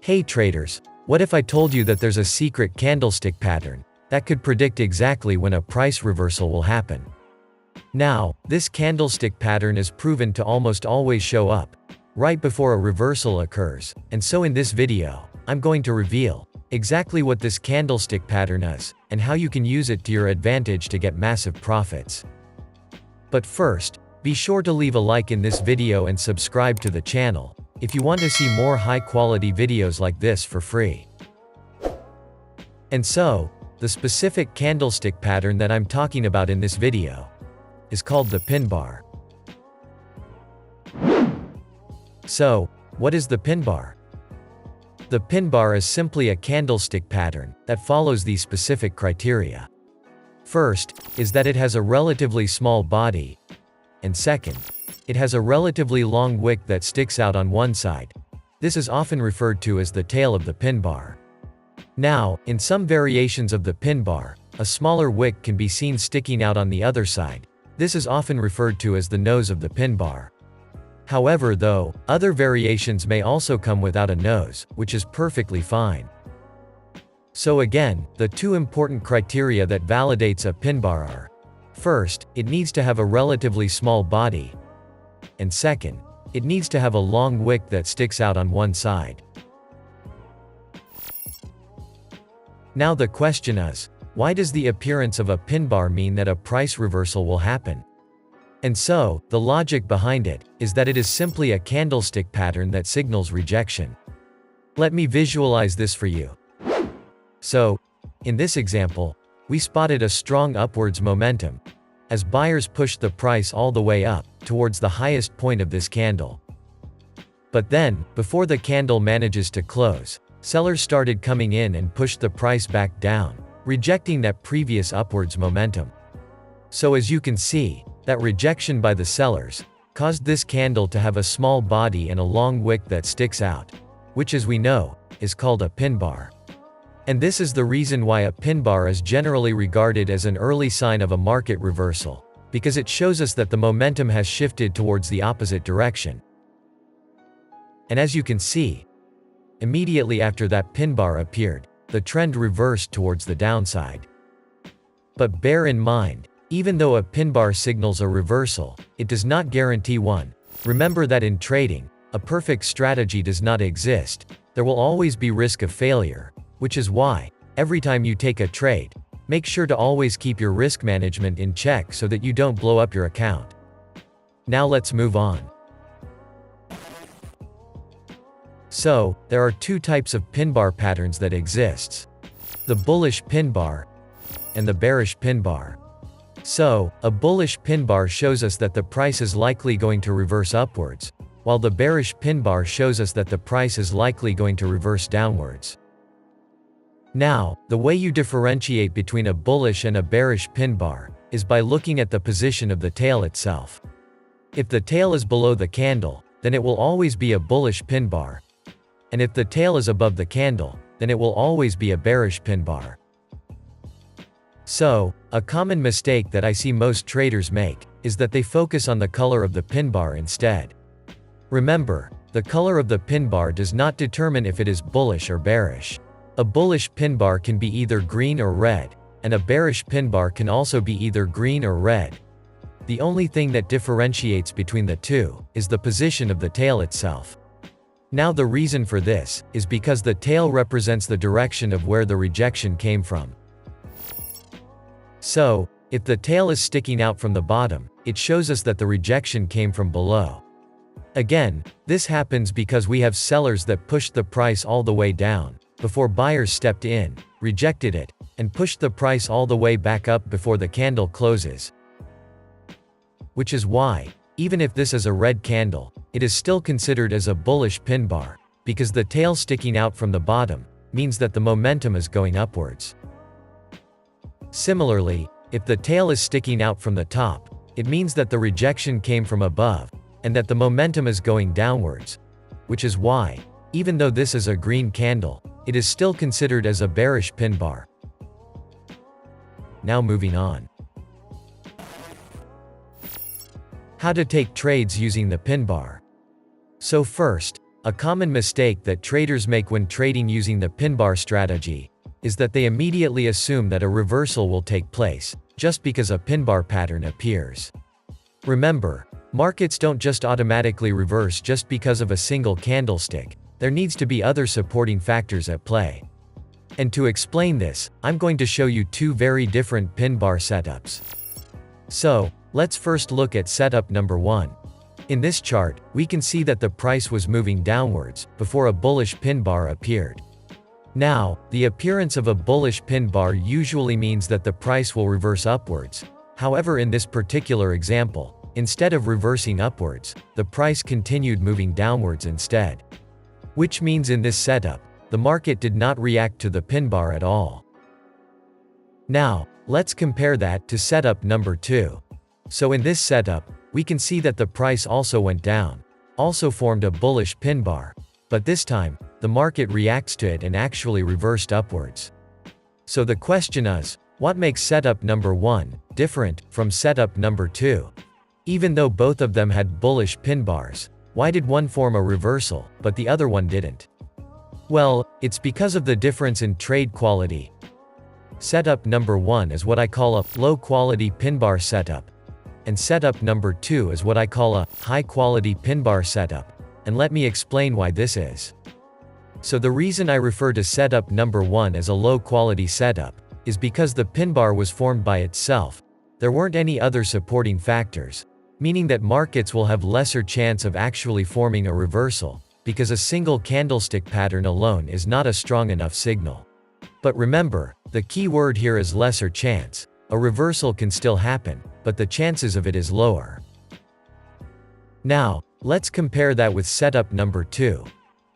Hey traders, what if I told you that there's a secret candlestick pattern that could predict exactly when a price reversal will happen? Now, this candlestick pattern is proven to almost always show up right before a reversal occurs, and so in this video, I'm going to reveal exactly what this candlestick pattern is and how you can use it to your advantage to get massive profits. But first, be sure to leave a like in this video and subscribe to the channel if you want to see more high-quality videos like this for free. And so, the specific candlestick pattern that I'm talking about in this video is called the pinbar. So, what is the pinbar? The pinbar is simply a candlestick pattern that follows these specific criteria. First, is that it has a relatively small body, and second, it has a relatively long wick that sticks out on one side. This is often referred to as the tail of the pinbar. Now, in some variations of the pinbar, a smaller wick can be seen sticking out on the other side. This is often referred to as the nose of the pinbar. However, though, other variations may also come without a nose, which is perfectly fine. So again, the two important criteria that validates a pinbar are: first, it needs to have a relatively small body, and second, it needs to have a long wick that sticks out on one side. Now the question is, why does the appearance of a pinbar mean that a price reversal will happen? And so, the logic behind it is that it is simply a candlestick pattern that signals rejection. Let me visualize this for you. So, in this example, we spotted a strong upwards momentum as buyers pushed the price all the way up towards the highest point of this candle. But then, before the candle manages to close, sellers started coming in and pushed the price back down, rejecting that previous upwards momentum. So as you can see, that rejection by the sellers caused this candle to have a small body and a long wick that sticks out, which, as we know, is called a pinbar. And this is the reason why a pinbar is generally regarded as an early sign of a market reversal, because it shows us that the momentum has shifted towards the opposite direction. And as you can see, immediately after that pinbar appeared, the trend reversed towards the downside. But bear in mind, even though a pinbar signals a reversal, it does not guarantee one. Remember that in trading, a perfect strategy does not exist. There will always be risk of failure, which is why, every time you take a trade, make sure to always keep your risk management in check so that you don't blow up your account. Now let's move on. So, there are two types of pinbar patterns that exists: the bullish pinbar and the bearish pinbar. So, a bullish pinbar shows us that the price is likely going to reverse upwards, while the bearish pinbar shows us that the price is likely going to reverse downwards. Now, the way you differentiate between a bullish and a bearish pinbar is by looking at the position of the tail itself. If the tail is below the candle, then it will always be a bullish pinbar. And if the tail is above the candle, then it will always be a bearish pinbar. So, a common mistake that I see most traders make is that they focus on the color of the pinbar instead. Remember, the color of the pinbar does not determine if it is bullish or bearish. A bullish pinbar can be either green or red, and a bearish pinbar can also be either green or red. The only thing that differentiates between the two is the position of the tail itself. Now the reason for this is because the tail represents the direction of where the rejection came from. So, if the tail is sticking out from the bottom, it shows us that the rejection came from below. Again, this happens because we have sellers that pushed the price all the way down before buyers stepped in, rejected it, and pushed the price all the way back up before the candle closes. Which is why, even if this is a red candle, it is still considered as a bullish pinbar, because the tail sticking out from the bottom means that the momentum is going upwards. Similarly, if the tail is sticking out from the top, it means that the rejection came from above, and that the momentum is going downwards. Which is why, even though this is a green candle, it is still considered as a bearish pinbar. Now moving on. How to take trades using the pinbar. So first, A common mistake that traders make when trading using the pinbar strategy is that they immediately assume that a reversal will take place just because a pinbar pattern appears. Remember, markets don't just automatically reverse just because of a single candlestick. There needs to be other supporting factors at play. And to explain this, I'm going to show you two very different pinbar setups. So, let's first look at setup number 1. In this chart, we can see that the price was moving downwards before a bullish pinbar appeared. Now, the appearance of a bullish pinbar usually means that the price will reverse upwards. However, in this particular example, instead of reversing upwards, the price continued moving downwards instead. Which means in this setup, the market did not react to the pinbar at all. Now, let's compare that to setup number 2. So in this setup, we can see that the price also went down, also formed a bullish pinbar, but this time, the market reacts to it and actually reversed upwards. So the question is, what makes setup number 1 different from setup number 2? Even though both of them had bullish pinbars, why did one form a reversal, but the other one didn't? Well, it's because of the difference in trade quality. Setup number 1 is what I call a low-quality pinbar setup, and setup number 2 is what I call a high-quality pinbar setup, and let me explain why this is. So the reason I refer to setup number 1 as a low-quality setup is because the pinbar was formed by itself. There weren't any other supporting factors, meaning that markets will have lesser chance of actually forming a reversal, because a single candlestick pattern alone is not a strong enough signal. But remember, the key word here is lesser chance. A reversal can still happen, but the chances of it is lower. Now, let's compare that with setup number 2.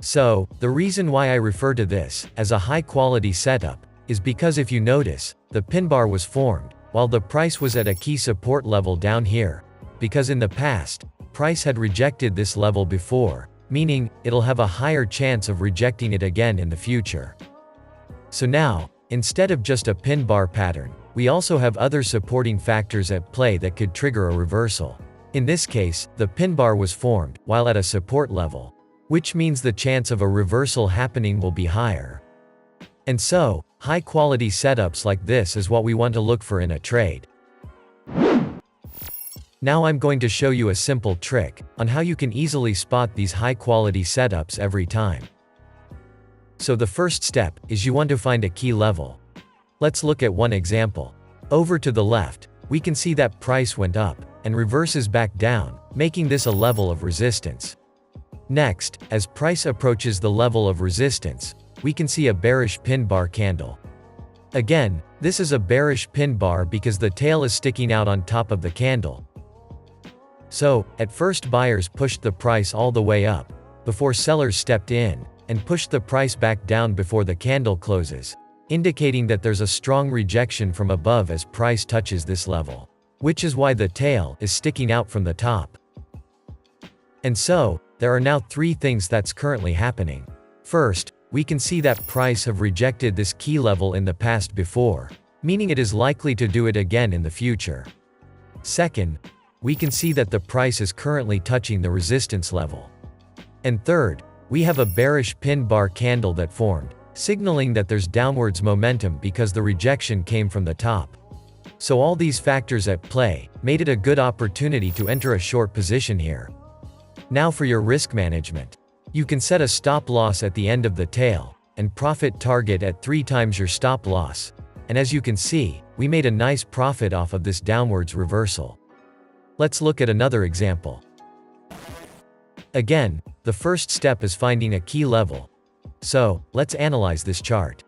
So, the reason why I refer to this as a high-quality setup is because if you notice, the pinbar was formed while the price was at a key support level down here, because in the past, price had rejected this level before, meaning it'll have a higher chance of rejecting it again in the future. So now, instead of just a pinbar pattern, we also have other supporting factors at play that could trigger a reversal. In this case, the pinbar was formed while at a support level, which means the chance of a reversal happening will be higher. And so, high-quality setups like this is what we want to look for in a trade. Now I'm going to show you a simple trick on how you can easily spot these high-quality setups every time. So the first step is you want to find a key level. Let's look at one example. Over to the left, we can see that price went up and reverses back down, making this a level of resistance. Next, as price approaches the level of resistance, we can see a bearish pinbar candle. Again, this is a bearish pinbar because the tail is sticking out on top of the candle. So, at first buyers pushed the price all the way up, before sellers stepped in, and pushed the price back down before the candle closes, indicating that there's a strong rejection from above as price touches this level, which is why the tail is sticking out from the top. And so, there are now 3 things that's currently happening. First, we can see that price have rejected this key level in the past before, meaning it is likely to do it again in the future. Second, we can see that the price is currently touching the resistance level. And third, we have a bearish pinbar candle that formed, signaling that there's downwards momentum because the rejection came from the top. So all these factors at play made it a good opportunity to enter a short position here. Now for your risk management. You can set a stop loss at the end of the tail, and profit target at 3 times your stop loss. And as you can see, we made a nice profit off of this downwards reversal. Let's look at another example. Again, the first step is finding a key level. So, let's analyze this chart.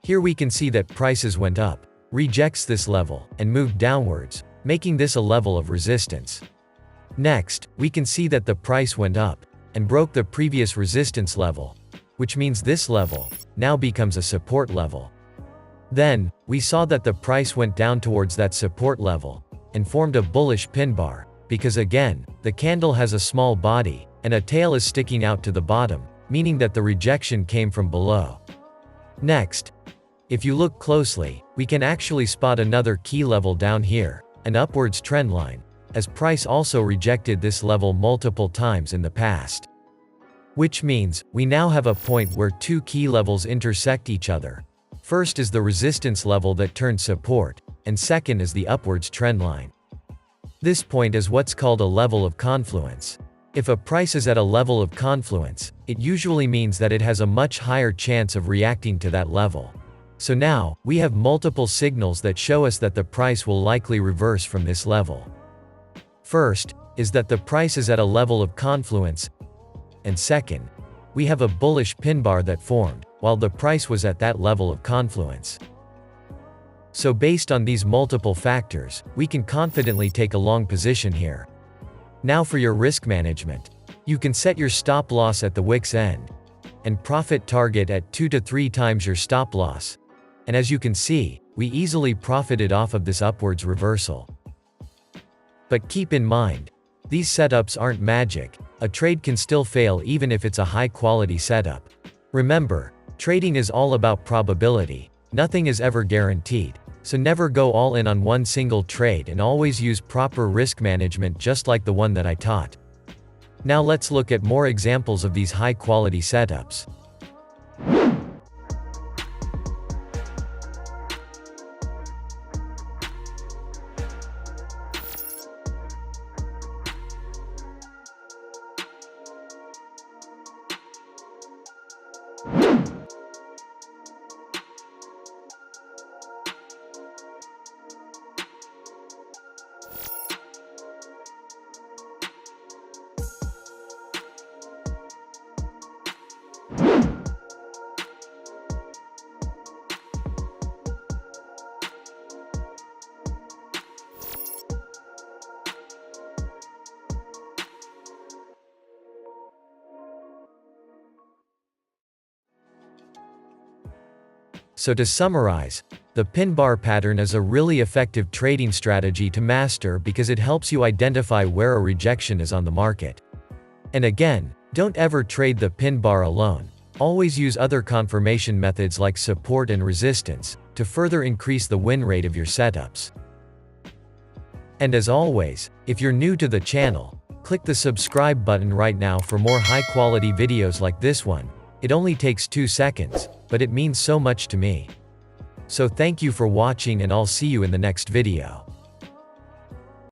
Here we can see that prices went up, rejects this level, and moved downwards, making this a level of resistance. Next, we can see that the price went up, and broke the previous resistance level, which means this level now becomes a support level. Then, we saw that the price went down towards that support level, and formed a bullish pinbar, because again, the candle has a small body, and a tail is sticking out to the bottom, meaning that the rejection came from below. Next, if you look closely, we can actually spot another key level down here, an upwards trend line, as price also rejected this level multiple times in the past. Which means, we now have a point where two key levels intersect each other. First is the resistance level that turned support, and second is the upwards trend line. This point is what's called a level of confluence. If a price is at a level of confluence, it usually means that it has a much higher chance of reacting to that level. So now, we have multiple signals that show us that the price will likely reverse from this level. First, is that the price is at a level of confluence, and second, we have a bullish pin bar that formed, while the price was at that level of confluence. So based on these multiple factors, we can confidently take a long position here. Now for your risk management. You can set your stop loss at the wick's end, and profit target at 2 to 3 times your stop loss. And as you can see, we easily profited off of this upwards reversal. But keep in mind, these setups aren't magic. A trade can still fail even if it's a high-quality setup. Remember, trading is all about probability. Nothing is ever guaranteed. So never go all in on one single trade and always use proper risk management just like the one that I taught. Now let's look at more examples of these high-quality setups. So to summarize, the pin bar pattern is a really effective trading strategy to master because it helps you identify where a rejection is on the market. And again, don't ever trade the pin bar alone. Always use other confirmation methods like support and resistance to further increase the win rate of your setups. And as always, if you're new to the channel, click the subscribe button right now for more high-quality videos like this one. It only takes 2 seconds, but it means so much to me. So thank you for watching and I'll see you in the next video.